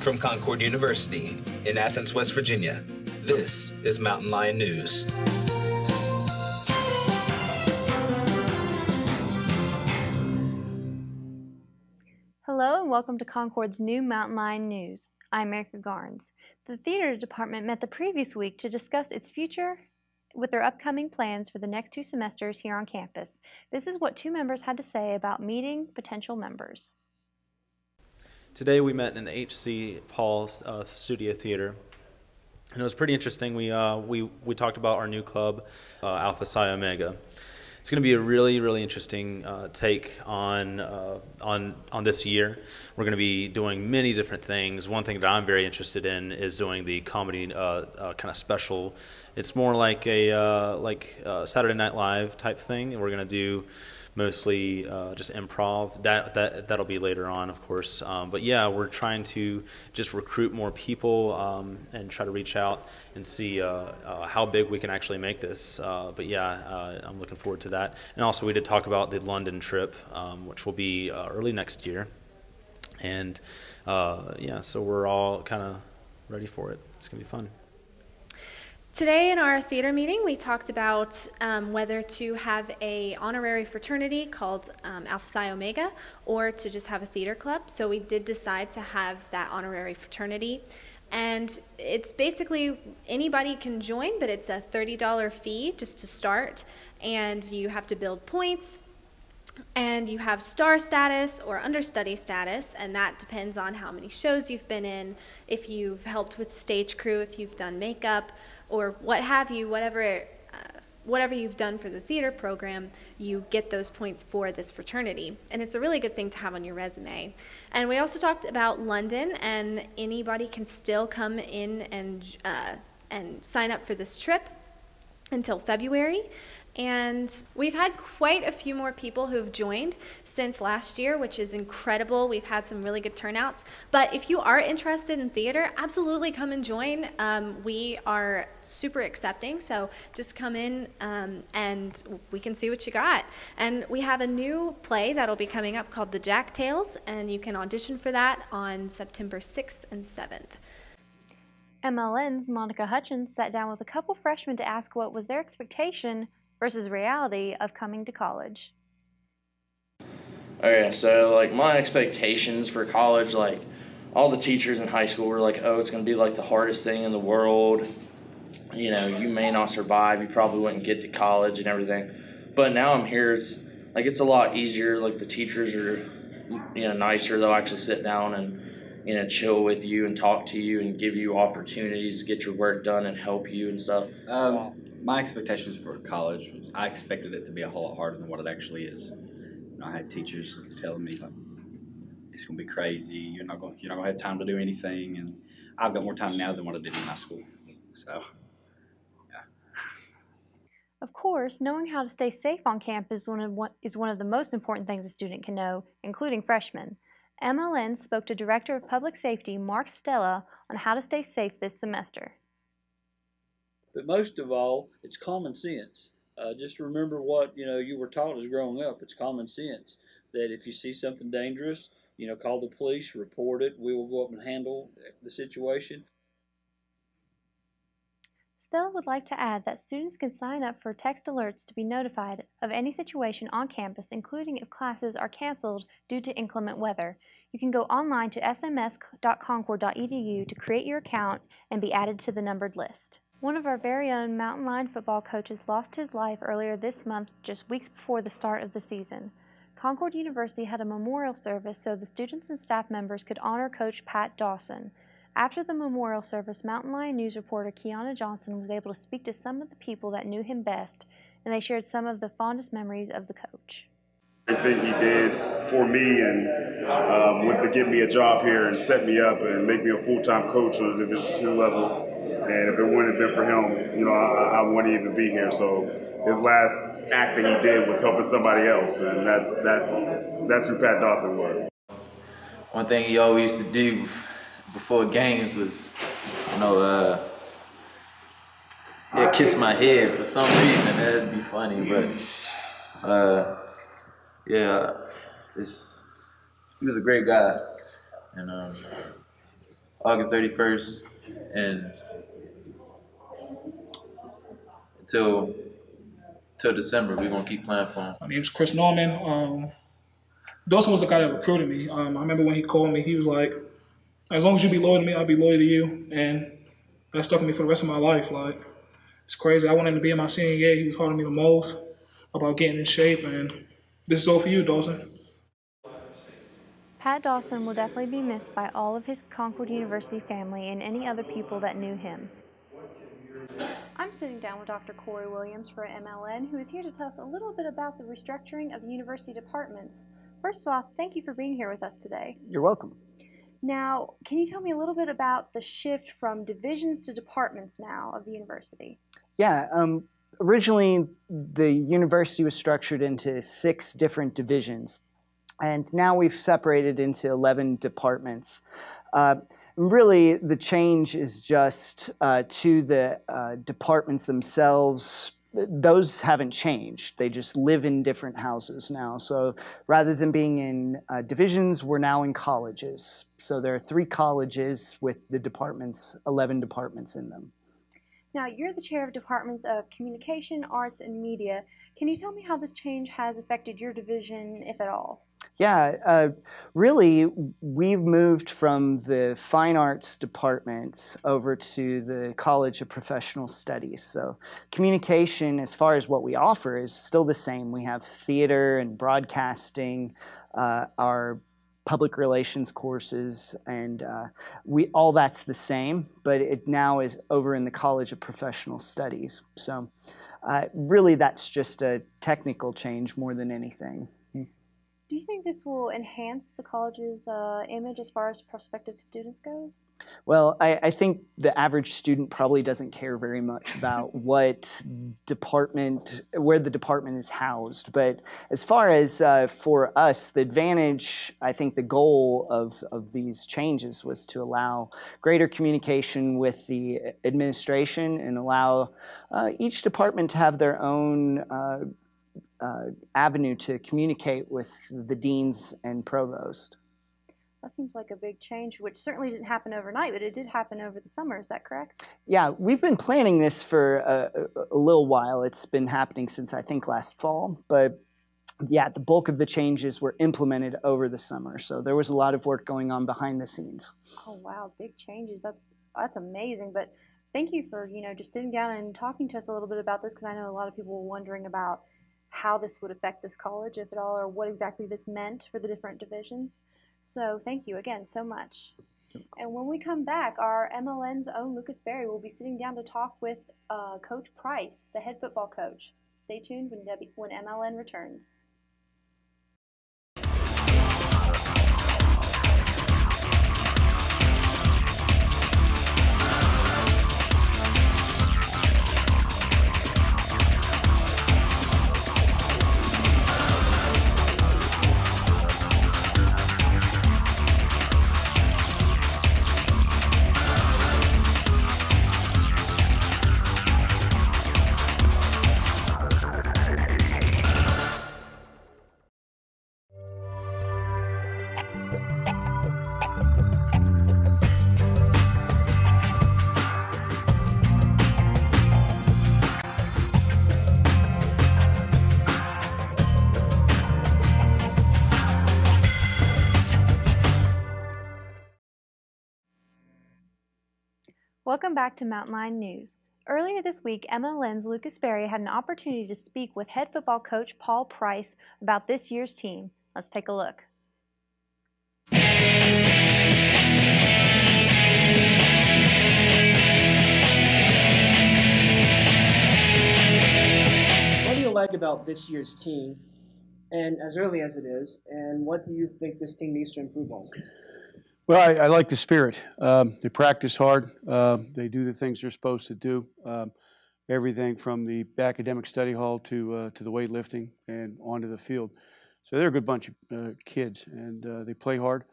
From Concord University in Athens, West Virginia, this is Mountain Lion News. Hello and welcome to Concord's new Mountain Lion News. I'm Erica Garnes. The theater department met the previous week to discuss its future with their upcoming plans for the next 2 semesters here on campus. This is what 2 members had to say about meeting potential members. Today we met in the H.C. Paul Studio Theater, and it was pretty interesting. We talked about our new club, Alpha Psi Omega. It's going to be a really interesting take on this year. We're going to be doing many different things. One thing that I'm very interested in is doing the comedy kind of special. It's more like a Saturday Night Live type thing. We're going to do mostly just improv. That'll be later on, of course. But yeah, we're trying to just recruit more people and try to reach out and see how big we can actually make this. But yeah, I'm looking forward to that. And also, we did talk about the London trip, which will be early next year. And yeah, so we're all kind of ready for it. It's going to be fun. Today in our theater meeting, we talked about whether to have a honorary fraternity called Alpha Psi Omega or to just have a theater club. So we did decide to have that honorary fraternity. And it's basically anybody can join, but it's a $30 fee just to start. And you have to build points. And you have star status or understudy status, and that depends on how many shows you've been in, if you've helped with stage crew, if you've done makeup, or what have you, whatever you've done for the theater program, you get those points for this fraternity. And it's a really good thing to have on your resume. And we also talked about London, and anybody can still come in and sign up for this trip until February. And we've had quite a few more people who have joined since last year, which is incredible. We've had some really good turnouts. But if you are interested in theater, absolutely come and join. We are super accepting, so just come in and we can see what you got. And we have a new play that'll be coming up called The Jack Tales, and you can audition for that on September 6th and 7th. MLN's Monica Hutchins sat down with a couple freshmen to ask what was their expectation versus reality of coming to college. Okay, so like my expectations for college, like all the teachers in high school were like, oh, it's going to be like the hardest thing in the world. You know, you may not survive. You probably wouldn't get to college and everything. But now I'm here. It's a lot easier. Like the teachers are, nicer. They'll actually sit down and, chill with you and talk to you and give you opportunities to get your work done and help you and stuff. My expectations for college, I expected it to be a whole lot harder than what it actually is. I had teachers telling me, like, it's going to be crazy. You're not going to have time to do anything. And I've got more time now than what I did in high school. So, yeah. Of course, knowing how to stay safe on campus is one of the most important things a student can know, including freshmen. MLN spoke to Director of Public Safety Mark Stella on how to stay safe this semester. But most of all, it's common sense. Just remember what you were taught as growing up. It's common sense that if you see something dangerous, call the police, report it. We will go up and handle the situation. Stella would like to add that students can sign up for text alerts to be notified of any situation on campus, including if classes are canceled due to inclement weather. You can go online to sms.concord.edu to create your account and be added to the numbered list. One of our very own Mountain Lion football coaches lost his life earlier this month, just weeks before the start of the season. Concord University had a memorial service so the students and staff members could honor Coach Pat Dawson. After the memorial service, Mountain Lion News reporter Kiana Johnson was able to speak to some of the people that knew him best, and they shared some of the fondest memories of the coach. Everything he did for me and was to give me a job here and set me up and make me a full-time coach on the Division II level. And if it wouldn't have been for him, I wouldn't even be here. So his last act that he did was helping somebody else, and that's who Pat Dawson was. One thing he always used to do before games was, kiss my head for some reason. That'd be funny, but he was a great guy, and August 31st, and until December, we're gonna keep playing for him. My name's Chris Norman. Dawson was the guy that recruited me. I remember when he called me, he was like, "As long as you be loyal to me, I'll be loyal to you," and that stuck with me for the rest of my life. Like, it's crazy. I wanted to be in my senior year. He was holding me the most about getting in shape, and this is all for you, Dawson. Pat Dawson will definitely be missed by all of his Concord University family and any other people that knew him. I'm sitting down with Dr. Corey Williams for MLN, who is here to tell us a little bit about the restructuring of the university departments. First of all, thank you for being here with us today. You're welcome. Now, can you tell me a little bit about the shift from divisions to departments now of the university? Yeah, originally the university was structured into 6 different divisions, and now we've separated into 11 departments. Really, the change is just to the departments themselves. Those haven't changed. They just live in different houses now. So rather than being in divisions, we're now in colleges. So there are 3 colleges with the departments, 11 departments in them. Now, you're the chair of departments of communication, arts, and media. Can you tell me how this change has affected your division, if at all? Yeah, really, we've moved from the fine arts department over to the College of Professional Studies. So communication, as far as what we offer, is still the same. We have theater and broadcasting, our public relations courses, and all that's the same, but it now is over in the College of Professional Studies. So really, that's just a technical change more than anything. Do you think this will enhance the college's image as far as prospective students goes? Well, I think the average student probably doesn't care very much about where the department is housed. But as far as for us, the advantage, I think the goal of these changes was to allow greater communication with the administration and allow each department to have their own avenue to communicate with the deans and provost. That seems like a big change, which certainly didn't happen overnight, but it did happen over the summer. Is that correct? Yeah, we've been planning this for a little while. It's been happening since, I think, last fall. But yeah, the bulk of the changes were implemented over the summer. So there was a lot of work going on behind the scenes. Oh, wow, big changes. That's amazing. But thank you for, just sitting down and talking to us a little bit about this, because I know a lot of people were wondering about how this would affect this college, if at all, or what exactly this meant for the different divisions. So thank you again so much. And when we come back, our MLN's own Lucas Berry will be sitting down to talk with Coach Price, the head football coach. Stay tuned when MLN returns. Welcome back to Mountain Lion News. Earlier this week, MLN's Lucas Berry had an opportunity to speak with head football coach Paul Price about this year's team. Let's take a look. What do you like about this year's team, and as early as it is, and what do you think this team needs to improve on? Well, I like the spirit. They practice hard. They do the things they're supposed to do. Everything from the academic study hall to the weightlifting and onto the field. So they're a good bunch of kids, and they play hard,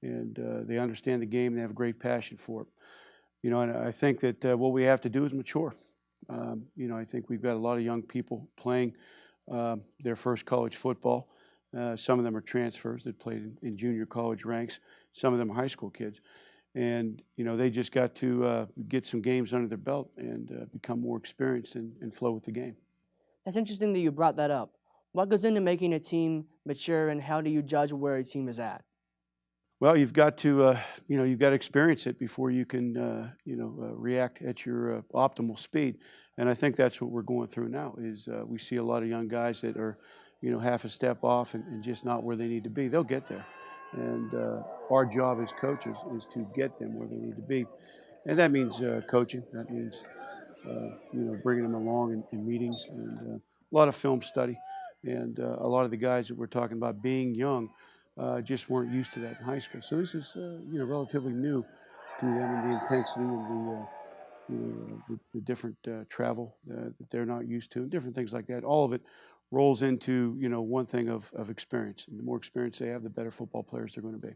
and they understand the game. They have a great passion for it. And I think that what we have to do is mature. I think we've got a lot of young people playing their first college football. Some of them are transfers that played in junior college ranks. Some of them are high school kids. And, they just got to get some games under their belt and become more experienced and flow with the game. That's interesting that you brought that up. What goes into making a team mature, and how do you judge where a team is at? Well, you've got to, you've got to experience it before you can, react at your optimal speed. And I think that's what we're going through now is we see a lot of young guys that are, half a step off and just not where they need to be. They'll get there. And our job as coaches is to get them where they need to be. And that means coaching. That means, bringing them along in meetings and a lot of film study. And a lot of the guys that we're talking about being young just weren't used to that in high school. So this is, relatively new to them, and the intensity and the different travel that they're not used to, and different things like that. All of it rolls into, one thing of experience. And the more experience they have, the better football players they're going to be.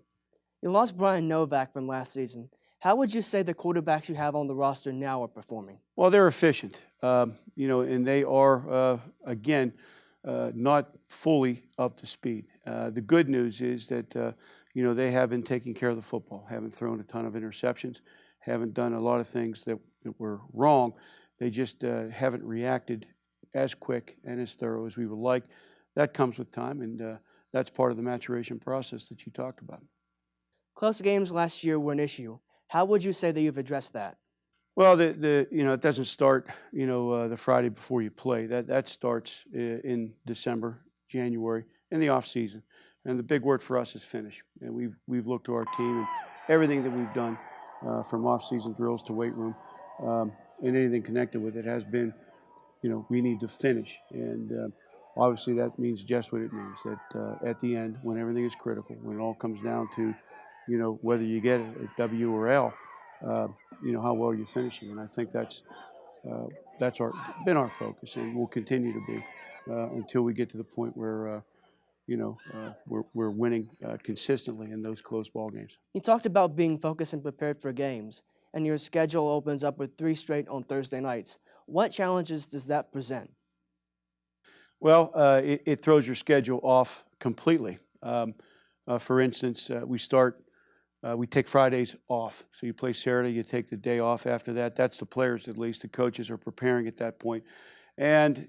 You lost Brian Novak from last season. How would you say the quarterbacks you have on the roster now are performing? Well, they're efficient, and they are, again, not fully up to speed. The good news is that, they have been taking care of the football, haven't thrown a ton of interceptions, haven't done a lot of things that were wrong. They just haven't reacted as quick and as thorough as we would like. That comes with time, and that's part of the maturation process that you talked about. Close games last year were an issue. How would you say that you've addressed that? Well, it doesn't start, the Friday before you play. That starts in December, January, in the off season. And the big word for us is finish. And we've looked to our team and everything that we've done, from off season drills to weight room, and anything connected with it has been, we need to finish. And obviously that means just what it means. That at the end, when everything is critical, when it all comes down to, whether you get a W or L, how well you're finishing. And I think that's been our focus, and will continue to be until we get to the point where we're winning consistently in those close ball games. You talked about being focused and prepared for games, and your schedule opens up with 3 straight on Thursday nights. What challenges does that present? Well, it throws your schedule off completely. For instance, we take Fridays off. So you play Saturday, you take the day off after that. That's the players, at least. The coaches are preparing at that point. And,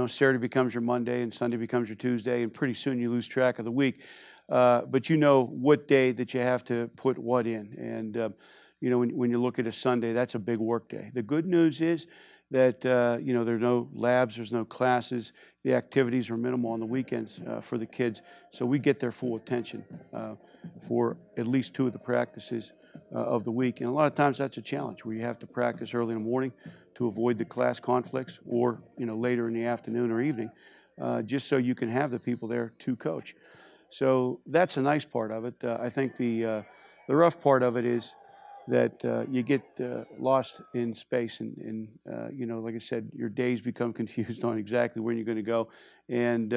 Saturday becomes your Monday and Sunday becomes your Tuesday, and pretty soon you lose track of the week. But you know what day that you have to put what in. And, when you look at a Sunday, that's a big work day. The good news is that, there are no labs, there's no classes. The activities are minimal on the weekends for the kids. So we get their full attention for at least 2 of the practices of the week. And a lot of times that's a challenge where you have to practice early in the morning to avoid the class conflicts, or, later in the afternoon or evening, just so you can have the people there to coach. So that's a nice part of it. I think the rough part of it is that you get lost in space, and like I said, your days become confused on exactly where you're going to go. And,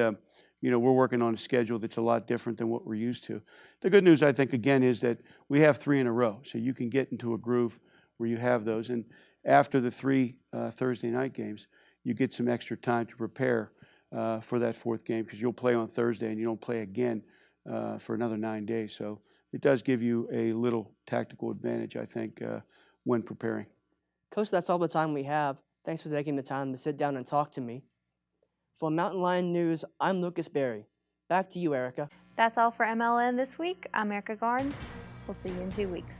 we're working on a schedule that's a lot different than what we're used to. The good news, I think, again, is that we have 3 in a row. So you can get into a groove where you have those. And after the 3 Thursday night games, you get some extra time to prepare for that 4th game, because you'll play on Thursday and you don't play again for another 9 days. So it does give you a little tactical advantage, I think, when preparing. Coach, that's all the time we have. Thanks for taking the time to sit down and talk to me. For Mountain Lion News, I'm Lucas Berry. Back to you, Erica. That's all for MLN this week. I'm Erica Garnes. We'll see you in 2 weeks.